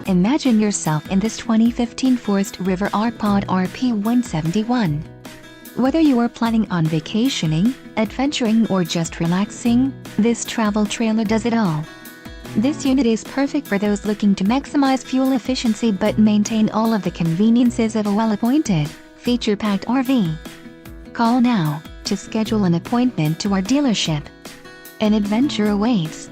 Imagine yourself in this 2015 Forest River R-Pod RP-171. Whether you are planning on vacationing, adventuring or just relaxing, this travel trailer does it all. This unit is perfect for those looking to maximize fuel efficiency but maintain all of the conveniences of a well-appointed, feature-packed RV. Call now to schedule an appointment to our dealership. An adventure awaits.